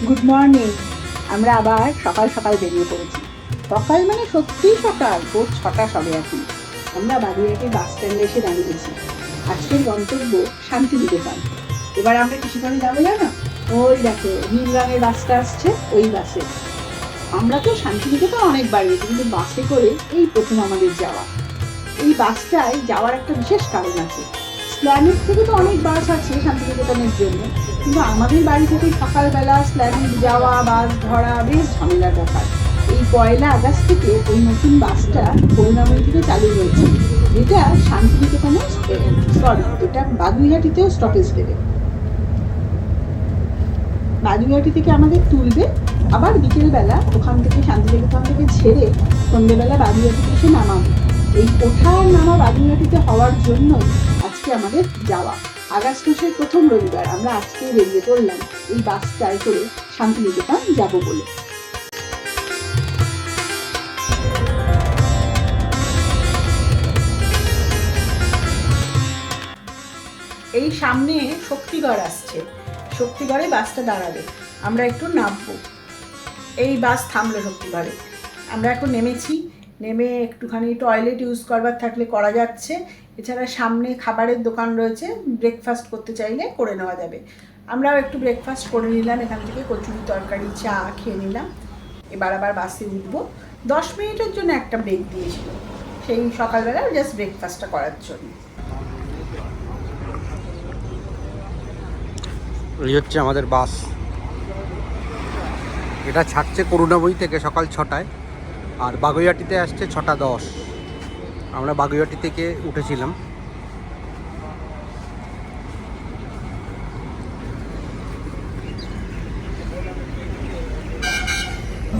Good morning. আমরা আবার সকাল সকাল বেরিয়ে পড়েছি। সকাল মানে সত্যিই সকাল, ভোর 6টা সবে এখন। আমরা বাগুইআটির বাস স্ট্যান্ডে এসে দাঁড়িয়েছি। আজকের গন্তব্য শান্তিনিকেতন। এবার আমরা কিসে করে যাবো জানো? ওই দেখো নীল রঙের বাসটা আসছে, ওই বাসে। আমরা তো শান্তিনিকেতন অনেকবার গেছি, কিন্তু বাসে করে এই প্রথম আমাদের যাওয়া। এই বাসটায় যাওয়ার একটা বিশেষ কারণ আছে। স্ল্যানেট থেকে তো অনেক বাস আছে শান্তিনিকেতনের জন্য, কিন্তু আমাদের বাড়ি থেকে সকালবেলা স্ল্যানেট যাওয়া, বাস ধরা বেশ ঝামেলার ব্যাপার। এই 1 আগস্ট থেকে ওই নতুন বাসটা করুণাময়ী থেকে চালু হয়েছে, যেটা শান্তিনিকেতনে এটা বাগুইআটিতেও স্টপেজ দেবে। বাগুইআটি থেকে আমাদের তুলবে, আবার বিকেলবেলা ওখান থেকে শান্তিনিকেতন থেকে ছেড়ে সন্ধ্যেবেলা বাগুইআটিতে এসে নামাবে। এই ওঠা আর নামা বাগুইআটিতে হওয়ার জন্য আজকে আমাদের যাওয়া। আগস্ট মাসের প্রথম রবিবার আমরা আজকে বেরিয়ে পড়লাম এই বাসটায় করে শান্তিনিকেতন যাব বলে। এই সামনে শক্তিগড় আসছে, শক্তিগড়ে বাসটা দাঁড়াবে, আমরা একটু নামবো। এই বাস থামলো শক্তিগড়ে, আমরা এখন নেমেছি। নেমে একটুখানি টয়লেট ইউজ করবার থাকলে করা যাচ্ছে, এছাড়া সামনে খাবারের দোকান রয়েছে, ব্রেকফাস্ট করতে চাইলে করে নেওয়া যাবে। আমরাও একটু ব্রেকফাস্ট করে নিলাম, এখান থেকে কচুরি তরকারি চা খেয়ে নিলাম। এবার আবার বাসে উঠবো। 10 মিনিটের জন্য একটা ব্রেক দিয়েছিল, সেই সকালবেলা জাস্ট ব্রেকফাস্টটা করার জন্য। এই হচ্ছে আমাদের বাস। এটা ছাড়ছে করুণাময়ী থেকে সকাল 6টায়, আর বাগুইআটিতে আসছে 6টা 10। আমরা বাগুইআটি থেকে উঠেছিলাম।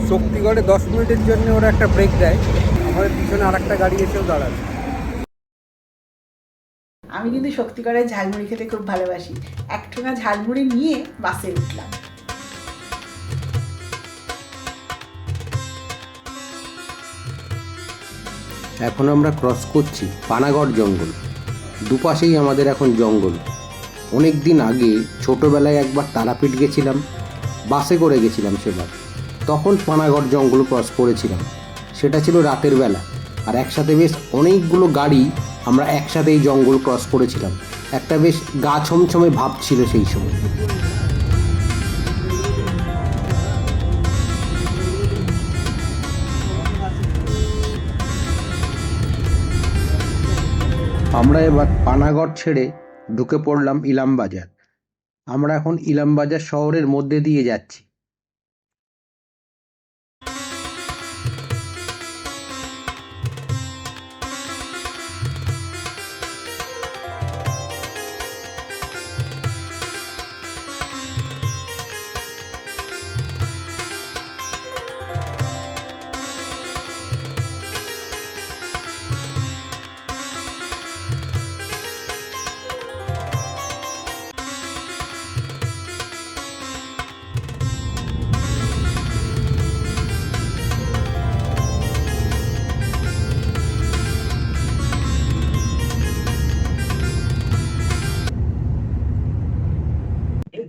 শক্তিগড়ে 10 মিনিটের জন্য ওরা একটা ব্রেক দেয়। আমাদের পিছনে আর একটা গাড়ি এসেও দাঁড়ায়। আমি কিন্তু শক্তিগড়ের ঝালমুড়ি খেতে খুব ভালোবাসি। এক ঠোঙা ঝালমুড়ি নিয়ে বাসে উঠলাম। এখন আমরা ক্রস করছি পানাগড় জঙ্গল। দুপাশেই আমাদের এখন জঙ্গল। অনেক দিন আগে ছোটোবেলায় একবার তারাপীঠ গেছিলাম, বাসে করে গেছিলাম সেবার। তখন পানাগড় জঙ্গল ক্রস করেছিলাম, সেটা ছিল রাতের বেলা। আর একসাথে বেশ অনেকগুলো গাড়ি আমরা একসাথে এই জঙ্গল ক্রস করেছিলাম। একটা বেশ গা ছমছমে ভাব ছিল সেই সময়। আমরা এবার পানাগড় ছেড়ে ঢুকে পড়লাম ইলামবাজার। আমরা এখন ইলামবাজার শহরের মধ্যে দিয়ে যাচ্ছি।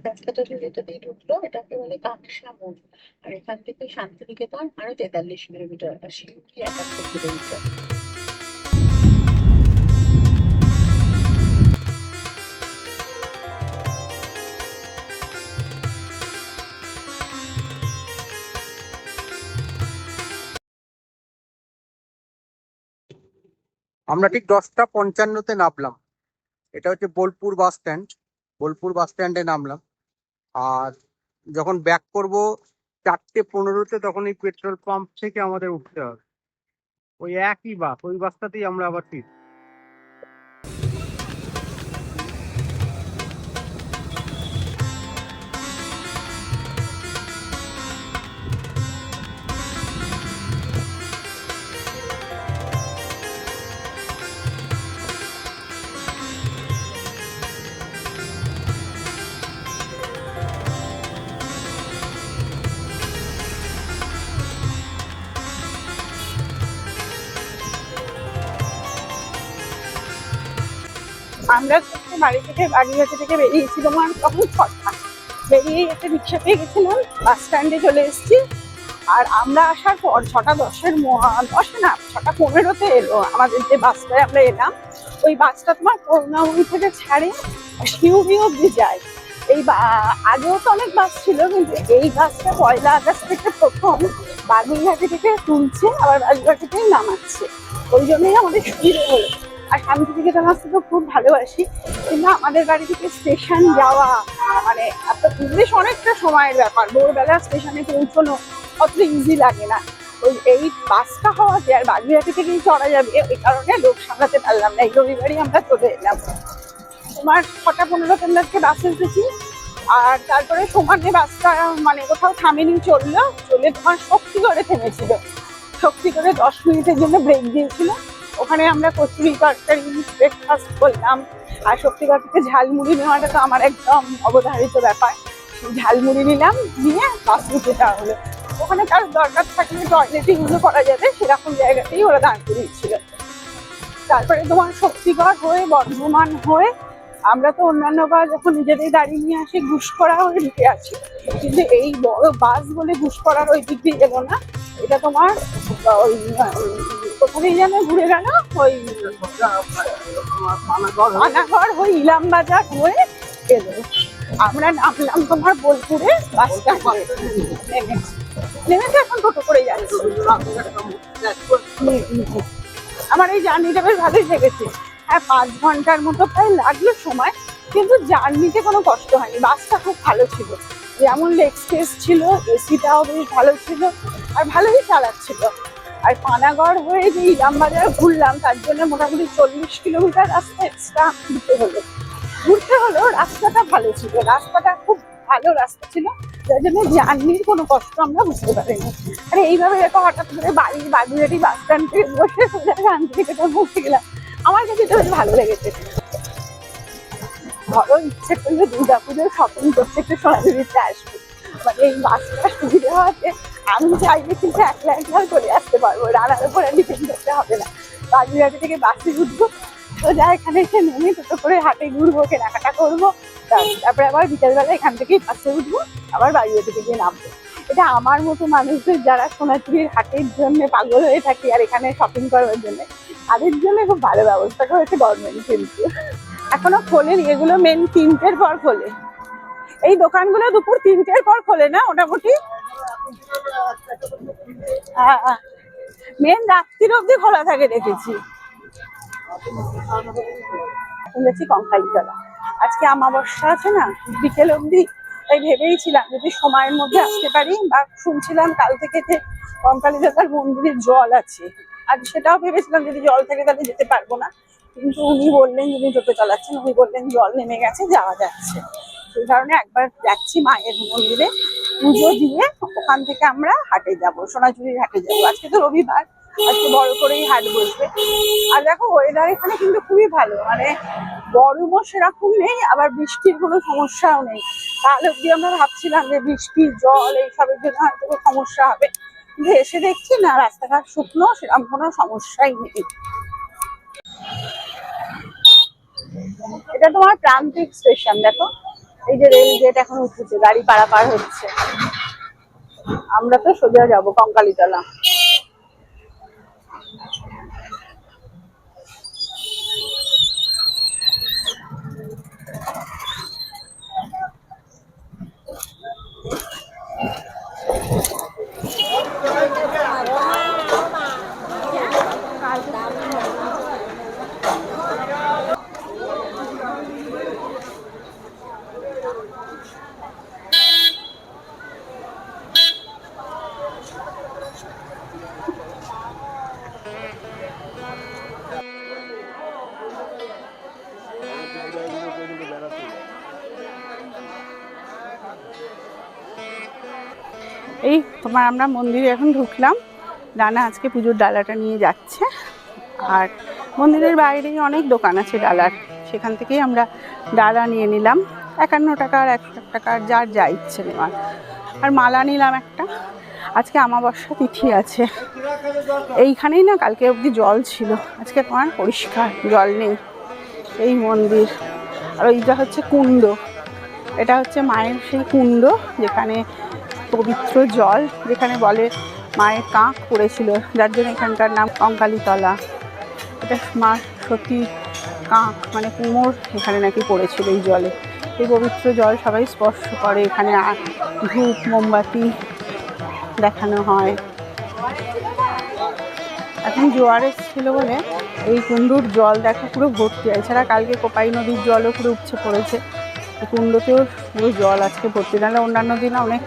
রাস্তাটা যেটা দিয়ে ঢুকলো এটাকে বলে কাঁকসা মোড়। আর এখান থেকে শান্তিনিকেতন আরো 43 কিলোমিটার, শিলিগুড়ি 71 কিলোমিটার। আমরা ঠিক 10টা 55-তে নামলাম। এটা হচ্ছে বোলপুর বাস স্ট্যান্ড। বোলপুর বাস স্ট্যান্ডে নামলাম। আর যখন ব্যাক করব 4টে 15-তে, তখন এই পেট্রোল পাম্প থেকে আমাদের উঠতে হবে। ওই একই বাস, ওই বাসটাতেই আমরা আবার ফিরব। আমরা বাড়ি থেকে বাগুইআটি থেকে বেরিয়েছিলাম আর তখন 6টা। বেরিয়ে একটা রিক্সা পেয়ে গেছিলাম, বাস স্ট্যান্ডে চলে এসেছি। আর আমরা আসার পর 6:10-এর 10 না 6:15-তে এলো আমাদের যে বাসটায় আমরা এলাম। ওই বাসটা তোমার করুণাময়ী থেকে ছাড়ে শিউরি অব্দি যায়। আগেও তো অনেক বাস ছিল, কিন্তু এই বাসটা 1 আগস্ট থেকে প্রথম বাগুইঘাটি থেকে তুলছে, আবার বাগুইঘাটিতেই নামাচ্ছে। ওই জন্যই আমাদের সুবিধে হলো। আর শান্তিনিকেতন আসতে তো খুব ভালোবাসি, কিন্তু আমাদের বাড়ি থেকে স্টেশন যাওয়া মানে বেশ অনেকটা সময়ের ব্যাপার। ভোরবেলা স্টেশনে পৌঁছানো অত ইজি লাগে না। এই বাসটা হওয়াতে আর বাগুইঘাটি থেকেই চড়া যাবে, ওই কারণে লোক সামলাতে পারলাম না। এই রবিবারই আমরা চলে এলাম। তোমার 6:15-তে আমরা বাসে উঠেছি। আর তারপরে সমানে বাসটা মানে কোথাও থামেনি, চলে তোমার শক্তিগড়ে থেমেছিল। শক্তিগড়ে 10 মিনিটের জন্য ব্রেক দিয়েছিল। ওখানে আমরা কচুরি তরকারি ব্রেকফাস্ট করলাম। আর শক্তিগড় থেকে ঝালমুড়ি নেওয়াটা তো আমার একদম অবধারিত ব্যাপার। ঝালমুড়ি নিলাম, নিয়ে বাস উঠে যাওয়া হলো। ওখানে কার দরকার থাকলে টয়লেটে ইউজও করা যাবে, সেরকম জায়গাতেই ওরা দাঁড় করিয়েছিল। তারপরে তোমার শক্তিগড় হয়ে বর্ধমান হয়ে আমরা তো অন্যান্য বার যখন নিজেদের গাড়ি নিয়ে আসি ঘুষকরা হয়ে ঢুকে আসি, কিন্তু এই বড় বাস বলে ঘুষকরার ওই দিক দিয়ে এলো না। এটা তোমার ওই কোথায় যেন ঘুরে গেল, ওই পানাগড় হয়ে ইলামবাজার হয়ে এলো। আমরা নামলাম তোমার বোলপুরে বাস স্ট্যান্ডে, নেমেছে এখন টোটো করে যাচ্ছি। আমার এই জার্নিটা বেশ ভালোই লেগেছে। হ্যাঁ, 5 ঘন্টার মতো প্রায় লাগলো সময়, কিন্তু জার্নিতে কোনো কষ্ট হয়নি। বাসটা খুব ভালো ছিল, যেমন লেগ স্পেস ছিল, এসিটাও বেশ ভালো ছিল, আর ভালোই চালাচ্ছিল। আর পানাগড় হয়ে যে ইলামবাজার ঘুরলাম, তার জন্য মোটামুটি 40 কিলোমিটার রাস্তা এক্সট্রা ঘুরতে হলো। রাস্তাটা ভালো ছিল, রাস্তাটা খুব ভালো রাস্তা ছিল, যার জন্য জার্নির কোনো কষ্ট আমরা বুঝতে পারিনি। আর এইভাবে দেখো হঠাৎ করে বাগুইঘাটি বাস স্ট্যান্ড থেকে বসে সোজা শান্তিনিকেতন পৌঁছে গেলাম। আমার কাছে এটা বেশ ভালো লেগেছে। ধরো ইচ্ছে করলে দুর্গাপুজোর শপিং করতে একটু সোনাঝুরিতে আসবো, মানে এই বাসটা সুবিধা হওয়াতে আমি চাইলে কিন্তু একলা চলে আসতে পারবো, রানার উপরে ডিপেন্ড করতে হবে না। বাগুইঘাটি থেকে বাসে উঠবো, সোজা এখানে এসে নেমে টোটো করে হাটে ঘুরবো, কেনাকাটা করবো, তারপরে আবার বিকেলবেলা এখান থেকেই বাসে উঠবো, আবার বাগুইঘাটি থেকে নামবো। এটা আমার মতো মানুষদের যারা সোনাঝুরির হাটের জন্য পাগল হয়ে থাকি আর এখানে শপিং করার জন্য, তাদের জন্য খুব ভালো ব্যবস্থা করেছে গভর্নমেন্ট। কিন্তু এখনো খোলেনি, এগুলো মেন 3টের পর খোলে। এই দোকানগুলো দুপুর 3টের পর খোলে না মোটামুটি, মেন রাত্রির অব্দি খোলা থাকে দেখেছি। শুনেছি কঙ্কালীতলা আজকে অমাবস্যা আছে না, বিকেল অব্দি, তাই ভেবেইছিলাম যদি সময়ের মধ্যে আসতে পারি। বা শুনছিলাম কাল থেকে যে কঙ্কালীতলার মন্দিরের জল আছে, আর সেটাও ভেবেছিলাম যদি জল থেকে তাহলে যেতে পারবো না, কিন্তু উনি বললেন, যিনি টোটো চালাচ্ছেন উনি বললেন জল নেমে গেছে, যাওয়া যাচ্ছে। সেই কারণে একবার যাচ্ছি মায়ের মন্দিরে পুজো দিয়ে, ওখান থেকে আমরা হাটে যাব, সোনাঝুরির হাটে যাবো। আজকে তো রবিবার, আজকে বড় করেই হাট বসবে। আর দেখো ওয়েদার এখানে কিন্তু খুবই ভালো, মানে গরমও সেরকম নেই, আবার বৃষ্টির কোনো সমস্যাও নেই। কাল অব্দি আমরা ভাবছিলাম যে বৃষ্টি জল এইসবের জন্য হয়তো সমস্যা হবে, কিন্তু এসে দেখছি না, রাস্তাঘাট শুকনো, সেরকম কোনো সমস্যাই নেই। এটা তোমার প্রান্তিক স্টেশন, দেখো এই যে রেল গেট এখন উঠেছে, গাড়ি পারাপার হচ্ছে। আমরা তো সোজা যাবো কঙ্কালীতলা। এই তোমার আমরা মন্দিরে এখন ঢুকলাম, রানা আজকে পুজোর ডালাটা নিয়ে যাচ্ছে। আর মন্দিরের বাইরেই অনেক দোকান আছে ডালার, সেখান থেকেই আমরা ডালা নিয়ে নিলাম। 51 টাকা আর 100 টাকা, যার যা ইচ্ছে নেওয়ার। আর মালা নিলাম একটা, আজকে অমাবস্যা তিথি আছে। এইখানেই না কালকে অবধি জল ছিল, আজকে তোমার পরিষ্কার, জল নেই। এই মন্দির, আর ওইটা হচ্ছে কুণ্ড, এটা হচ্ছে মায়ের সেই কুণ্ড, যেখানে পবিত্র জল, যেখানে বলে মায়ের কাঁক পড়েছিল, যার জন্য এখানকার নাম কঙ্কালীতলা। এটা মা সতী কাঁক মানে কুমোর এখানে নাকি পড়েছিল এই জলে। এই পবিত্র জল সবাই স্পর্শ করে, এখানে ধূপ মোমবাতি দেখানো হয়। এখন জোয়ার এসেছিল বলে এই কুণ্ডুর জল দেখো পুরো ভর্তি। এছাড়া কালকে কোপাই নদীর জলও পুরো উপচে পড়েছে, এই কুণ্ডতেও পুরো জল আজকে ভর্তি। নাহলে অন্যান্য দিনে অনেক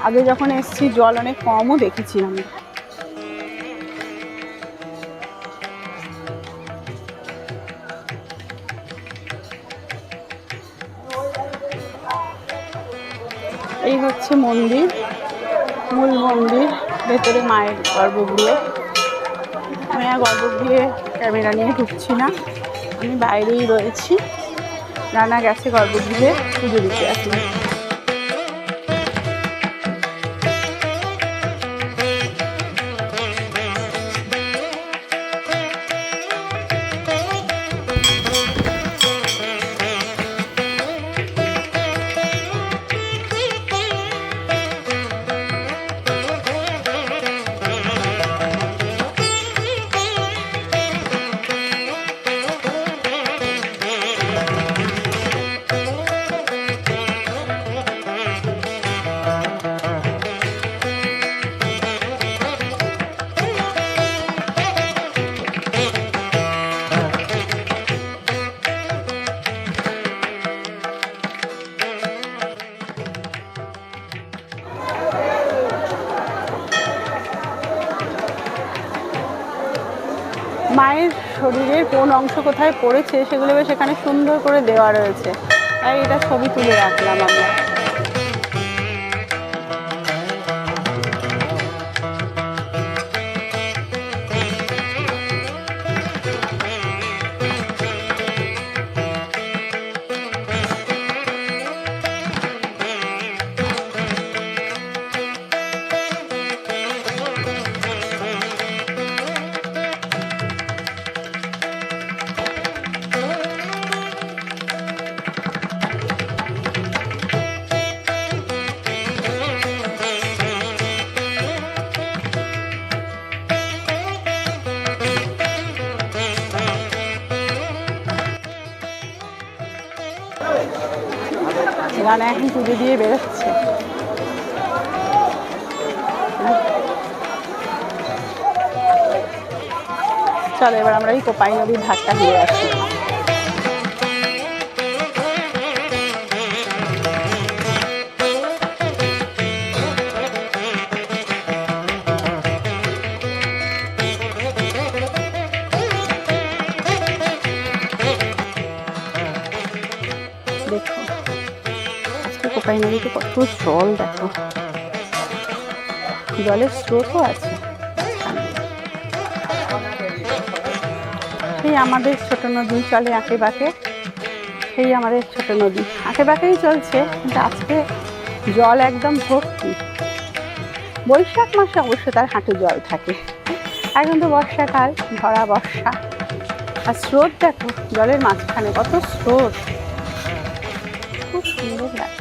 আগে যখন এসেছি জল অনেক কমও দেখেছি আমি। এই হচ্ছে মন্দির, মূল মন্দির, ভেতরে মায়ের গর্ভগৃহ। আমি আর গর্ভগৃহে ক্যামেরা নিয়ে ঢুকছি না, আমি বাইরেই রয়েছি। রানা গেছে গর্ভগৃহে পুজো দিতে আসি। মায়ের শরীরের কোন অংশ কোথায় পড়েছে সেগুলো সেখানে সুন্দর করে দেওয়া রয়েছে, তাই এটা ছবি তুলে রাখলাম আমরা। রানা এখন পুজো দিয়ে বেরোচ্ছে। চলো এবার আমরা এই কোপাই নদীর ধারটা ঘুরে আসি। দেখো আজকে কোপাই নদীতে কত জল, দেখো জলের স্রোতও আছে। সেই আমাদের ছোট নদী চলে আঁকে বাঁকে, সেই আমাদের ছোট নদী আঁকে বাঁকেই চলছে, কিন্তু আজকে জল একদম ভর্তি। বৈশাখ মাসে অবশ্য তার হাঁটু জল থাকে, এখন তো বর্ষাকাল, ভরা বর্ষা। আর স্রোত দেখো জলের মাঝখানে কত স্রোত, খুব সুন্দর লাগছে।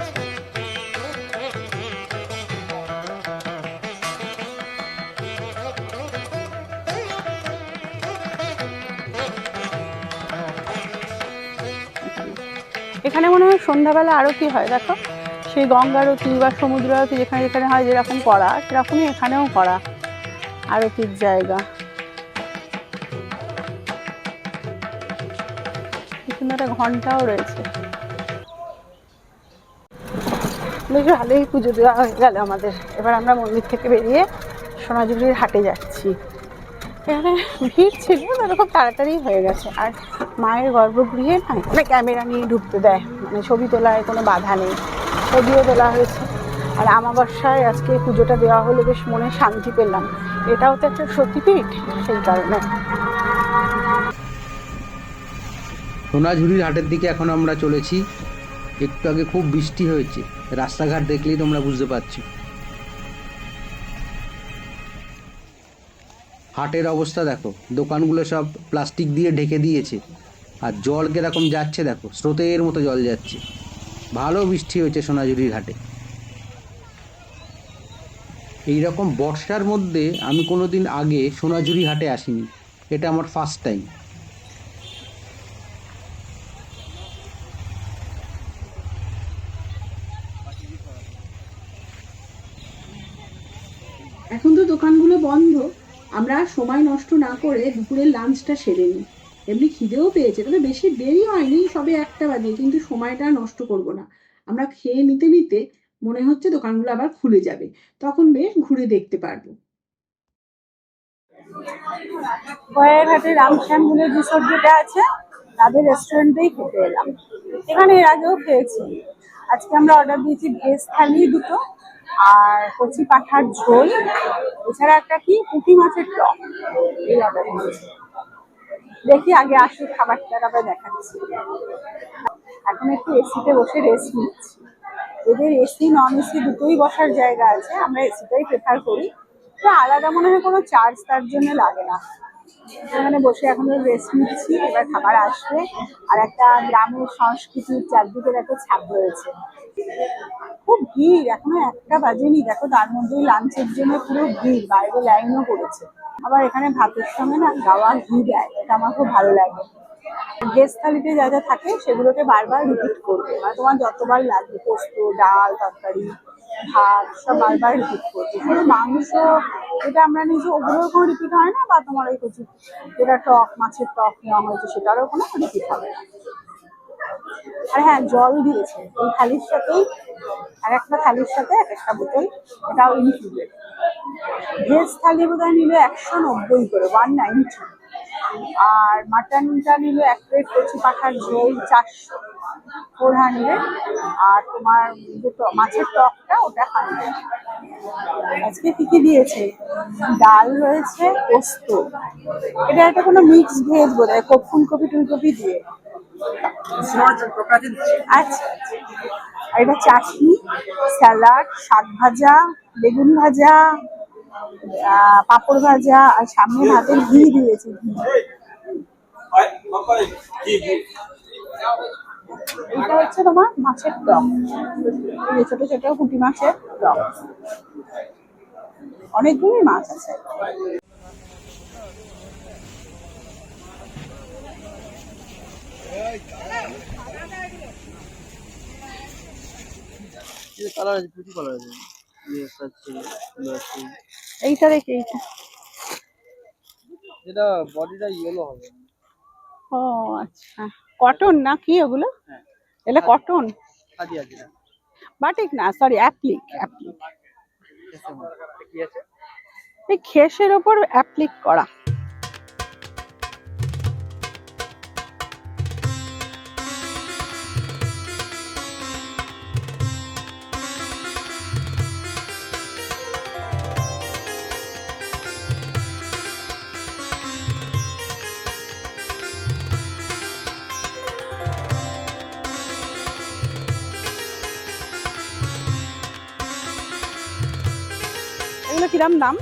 এখানে মনে হয় সন্ধ্যাবেলা আরতি হয়, দেখো সেই গঙ্গারতি বা সমুদ্র আরতি যেখানে যেখানে হয় যেরকম করা, সেরকমই এখানেও করা আরতির জায়গা। এখানে একটা ঘন্টাও রয়েছে। বেশ ভালোই পুজো দেওয়া হয়ে গেল আমাদের। এবার আমরা মন্দির থেকে বেরিয়ে সোনাঝুরির হাটে যাচ্ছি। এখানে ভিড় ছিল, তাহলে খুব তাড়াতাড়ি হয়ে গেছে। আর মায়ের গর্ভগৃহে না এখানে ক্যামেরা নিয়ে ঢুকতে দেয়, মানে ছবি তোলায় কোনো বাধা নেই, ছবিও তোলা হয়েছে। আর আমাবস্যায় আজকে পুজোটা দেওয়া হলে বেশ মনে শান্তি পেলাম, এটাও তো একটা সতীপীঠ, সেই কারণে। সোনাঝুরির হাটের দিকে এখন আমরা চলেছি। একটু আগে খুব বৃষ্টি হয়েছে, রাস্তাঘাট দেখলেই তোমরা বুঝতে পারছো। হাটের অবস্থা দেখো, দোকানগুলো সব প্লাস্টিক দিয়ে ঢেকে দিয়েছে, আর জল কিরকম যাচ্ছে দেখো, স্রোতের মতো জল যাচ্ছে। ভালো বৃষ্টি হয়েছে সোনাঝুরির ঘাটে। এইরকম বর্ষার মধ্যে আমি কোনোদিন আগে সোনাঝুরি ঘাটে আসিনি, এটা আমার ফার্স্ট টাইম। এখন তো দোকানগুলো বন্ধ, আমরা আর সময় নষ্ট না করে দুপুরের লাঞ্চটা সেরে নিই। এমনি খিদেও পেয়েছে, তবে বেশি দেরি হয়নি, সবে 1টা বাজে, কিন্তু সময়টা নষ্ট করব না। আমরা খেয়ে নিতে নিতে মনে হচ্ছে দোকানগুলো আবার খুলে যাবে, তখন বেশ ঘুরে দেখতে পারবো। গয়ারহাটে রামশ্যাম বলে রিসোর্ট যেটা আছে, তাদের রেস্টুরেন্টেই খেতে এলাম। এখানে এর আগেও খেয়েছি। আজকে আমরা অর্ডার দিয়েছি ভেজ থালি 2টো, আর কচি পাঠার ঝোল, এছাড়া একটা কি পুঁটি মাছের টক, এই অর্ডার দিয়েছি। দেখি আগে আসুক খাবারটা, তারপরে দেখাচ্ছি। এখন একটু এসিতে বসে রেস্ট নিচ্ছি। এদের এসি নন এসি দুটোই বসার জায়গা আছে, আমরা এসিটাই প্রেফার করি। তো আলাদা মনে হয় কোনো চার্জ তার জন্য লাগে না। এখানে বসে এখন রেস্ট নিচ্ছি, এবার খাবার আসবে। আর একটা গ্রামের সংস্কৃতির চারদিকের একটা ছাপ রয়েছে। খুব ভিড়, এখনো 1টা বাজেনি, দেখো তার মধ্যেই লাঞ্চের জন্য পুরো ভিড়, বাইরে লাইনও পড়েছে। আবার এখানে ভাতের সঙ্গে না গাওয়া ঘি দেয়, এটা আমার খুব ভালো লাগে। ভেজ থালিতে যা যা থাকে সেগুলোকে বারবার রিপিট করবে, মানে তোমার যতবার লাগবে, পোস্ত, ডাল, তরকারি, ভাত সব বারবার রিপিট করবে। শুধু মাংস যেটা আমরা নিয়েছি ওগুলোর কোনো রিপিট হয় না, বা তোমার ওই কচি যেটা টক মাছের টক নেওয়া হয়েছে সেটারও কোনো রিপিট হবে না। আর হ্যাঁ, জল দিয়েছে এই থালির সাথেই, আর একটা থালির সাথে 1-1টা বোতল, এটাও ইনক্লুডেড। ভেজ থালি বোধহয় নিল 190 করে, 190। আর মাটনটা নিল 1 প্লেট কচি পাঠার ঝোল 400, 400। আর তোমার যে মাছের টকটা ওটা 100। আজকে কি কি দিয়েছে, ডাল রয়েছে, পোস্ত, এটা একটা কোনো মিক্স ভেজ বোধ হয়, ফুলকপি টুলকপি দিয়ে। আচ্ছা, আর এটা চাটনি, স্যালাড, শাক ভাজা, বেগুন ভাজা, পাঁপড় ভাজা, আর সামনে ভাতে ঘি দিয়েছে। এটা হচ্ছে তোমার মাছের টক, ছোট ছোট পুঁটি মাছের টক, অনেকগুলোই মাছ আছে। এইটা দেখি, এইটা এটা বডিটা ইয়েলো হবে। ও আচ্ছা, কটন না কি ওগুলো? এগুলো কটন, আজি আজি না বাটিক না, সরি অ্যাপ্লিক, অ্যাপ্লিক। কি আছে? এই খেসের ওপর অ্যাপ্লিক করা। এগুলো কিরম দাম?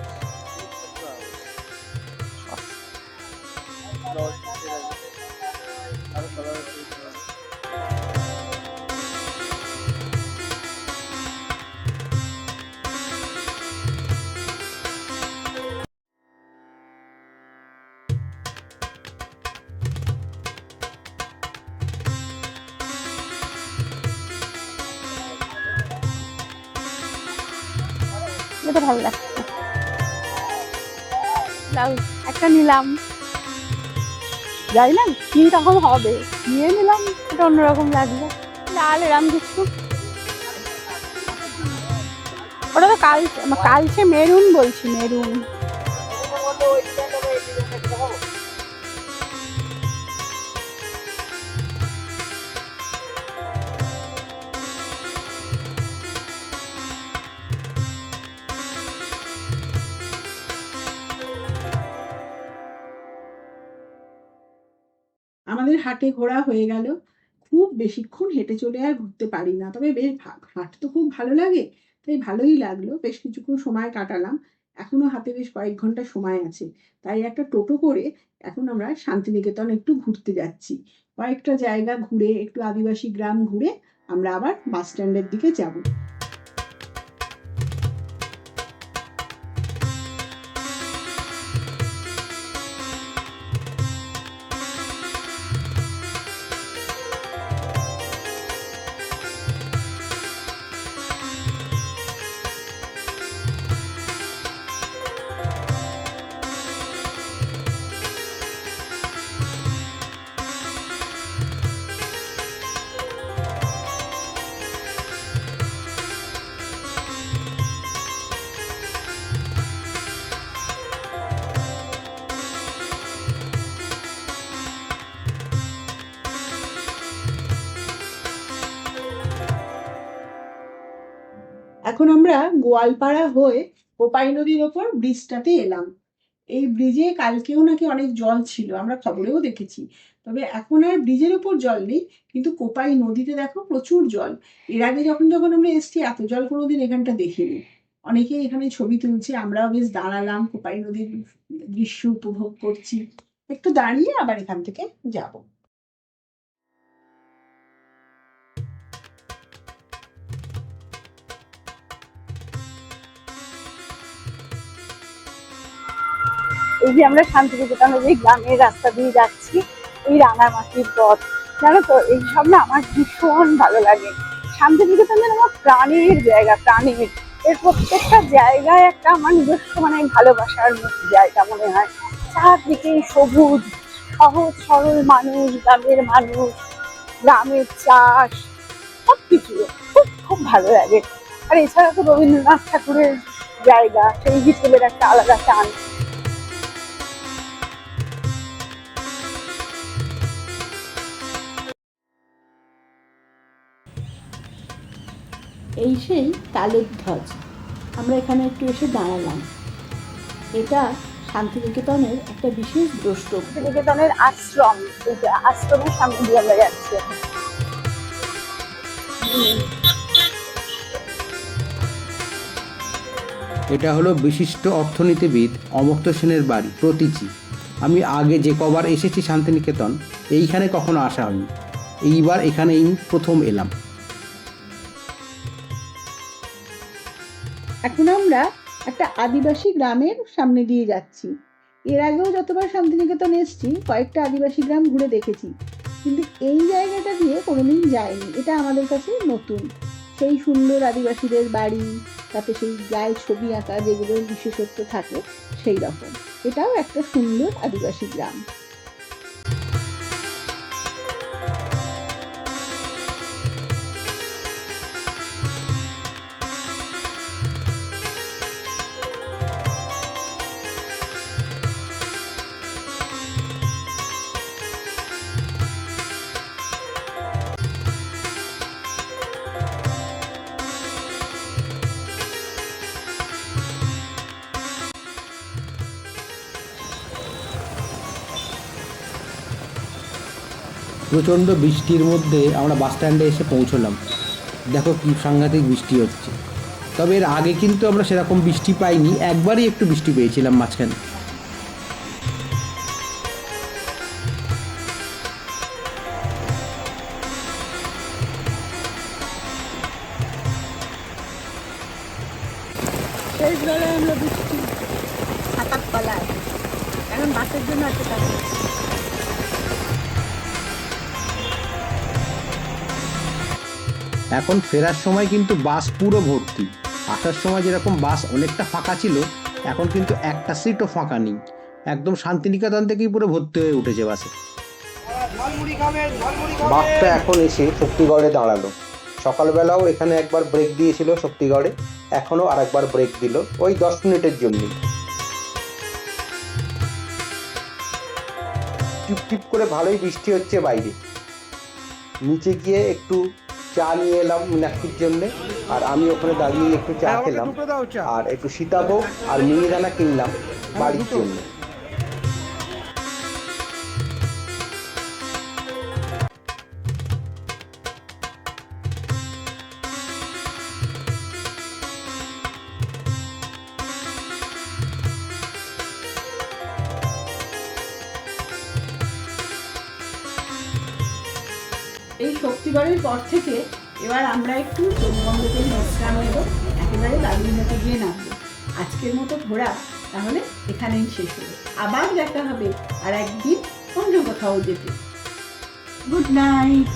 আরো কালার এটা ভালো লাগছে, একটা নিলাম, যাই না কি রকম হবে, নিয়ে নিলাম, এটা অন্যরকম লাগলো। লাল এরম কিছু, ওটা তো কালচে মেরুন বলছি, মেরুন। আমাদের হাটে ঘোরা হয়ে গেল। খুব বেশিক্ষণ হেঁটে চলে আর ঘুরতে পারি না, তবে বেশ হাট তো খুব ভালো লাগে, তাই ভালোই লাগলো, বেশ কিছুক্ষণ সময় কাটালাম। এখনো হাতে বেশ কয়েক ঘন্টা সময় আছে, তাই একটা টোটো করে এখন আমরা শান্তিনিকেতন একটু ঘুরতে যাচ্ছি। কয়েকটা জায়গা ঘুরে, একটু আদিবাসী গ্রাম ঘুরে আমরা আবার বাস স্ট্যান্ডের দিকে যাব। এখন আমরা গোয়ালপাড়া হয়ে কোপাই নদীর ওপর ব্রিজটাতে এলাম। এই ব্রিজে কালকেও নাকি অনেক জল ছিল, আমরা খবরেও দেখেছি। তবে এখন আর ব্রিজের ওপর জল নেই, কিন্তু কোপাই নদীতে দেখো প্রচুর জল। এর আগে যখন যখন আমরা এসছি এত জল কোনোদিন এখানটা দেখিনি। অনেকেই এখানে ছবি তুলছে, আমরাও বেশ দাঁড়ালাম, কোপাই নদীর দৃশ্য উপভোগ করছি। একটু দাঁড়িয়ে আবার এখান থেকে যাব। এই যে আমরা শান্তিনিকেতনের যে গ্রামের রাস্তা দিয়ে যাচ্ছি, এই রাঙামাটির পথ, জানো তো এইসব না আমার ভীষণ ভালো লাগে। শান্তিনিকেতনের আমার প্রাণের জায়গা, প্রাণের। এর প্রত্যেকটা জায়গায় একটা আমার নিজস্ব মানে ভালোবাসার মতো জায়গা মনে হয়। চারদিকে সবুজ, সহজ সরল মানুষ, গ্রামের মানুষ, গ্রামের চাষ, সবকিছু খুব খুব ভালো লাগে। আর এছাড়া তো রবীন্দ্রনাথ ঠাকুরের জায়গা, সেই বিকেলের একটা আলাদা টান। এই সেই তালুধ্বজ, আমরা এখানে একটু এসে দাঁড়ালাম। এটা শান্তিনিকেতনের একটা বিশেষ দ্রষ্টব্য। শান্তিনিকেতনের আশ্রম, এইটা আশ্রমের সামনে দিয়ে আমরা যাচ্ছি এখন। এটা হলো বিশিষ্ট অর্থনীতিবিদ অমর্ত্য সেনের বাড়ি প্রতীচী। আমি আগে যে কবার এসেছি শান্তিনিকেতন, এইখানে কখনো আসা হয়নি। এইবার এখানেই প্রথম এলাম। এখন আমরা একটা আদিবাসী গ্রামের সামনে দিয়ে যাচ্ছি। এর আগেও যতবার শান্তিনিকেতন এসেছি কয়েকটা আদিবাসী গ্রাম ঘুরে দেখেছি, কিন্তু এই জায়গাটা দিয়ে কোনোদিন যাইনি। এটা আমাদের কাছে নতুন। সেই সুন্দর আদিবাসীদের বাড়ি, তাতে সেই গায়ে ছবি আঁকা, যেগুলোর বিশেষত্ব থাকে সেই রকম। এটাও একটা সুন্দর আদিবাসী গ্রাম। প্রচণ্ড বৃষ্টির মধ্যে আমরা বাস স্ট্যান্ডে এসে পৌঁছলাম। দেখো কি সাংঘাতিক বৃষ্টি হচ্ছে। তবে এর আগে কিন্তু আমরা সেরকম বৃষ্টি পাইনি, একবারই একটু বৃষ্টি পেয়েছিলাম মাঝখানে। শেষ বেলায় আমরা বৃষ্টি হাতার তলায়, এখন বাসের জন্য আছে তাদের। এখন ফেরার সময় কিন্তু বাস পুরো ভর্তি। আসার সময় যেরকম বাস অনেকটা ফাঁকা ছিল, এখন কিন্তু একটা সিটও ফাঁকা নেই। একদম শান্তিনিকেতন থেকেই পুরো ভর্তি হয়ে উঠেছে বাসে। বাসটা এখন এসে শক্তিগড়ে দাঁড়ালো। সকালবেলাও এখানে একবার ব্রেক দিয়েছিল শক্তিগড়ে, এখনও আর একবার ব্রেক দিল, ওই 10 মিনিটের জন্যই। টিপ করে ভালোই বৃষ্টি হচ্ছে বাইরে। নিচে গিয়ে একটু চা নিয়ে এলাম মীনাক্ষীর জন্য, আর আমি ওখানে দাঁড়িয়ে একটু চা খেলাম, আর একটু সীতাভোগ আর মিহিদানা কিনলাম বাড়ির জন্য। এই শক্তিগড়ের পর থেকে এবার আমরা একটু চোখ বন্ধ করে বিশ্রাম নেব, একেবারে দাদুর মতো গিয়ে নামবো। আজকের মতো ঘোরা তাহলে এখানেই শেষ হলো। আবার দেখা হবে আর একদিন অন্য কোথাও যেতে। Good night.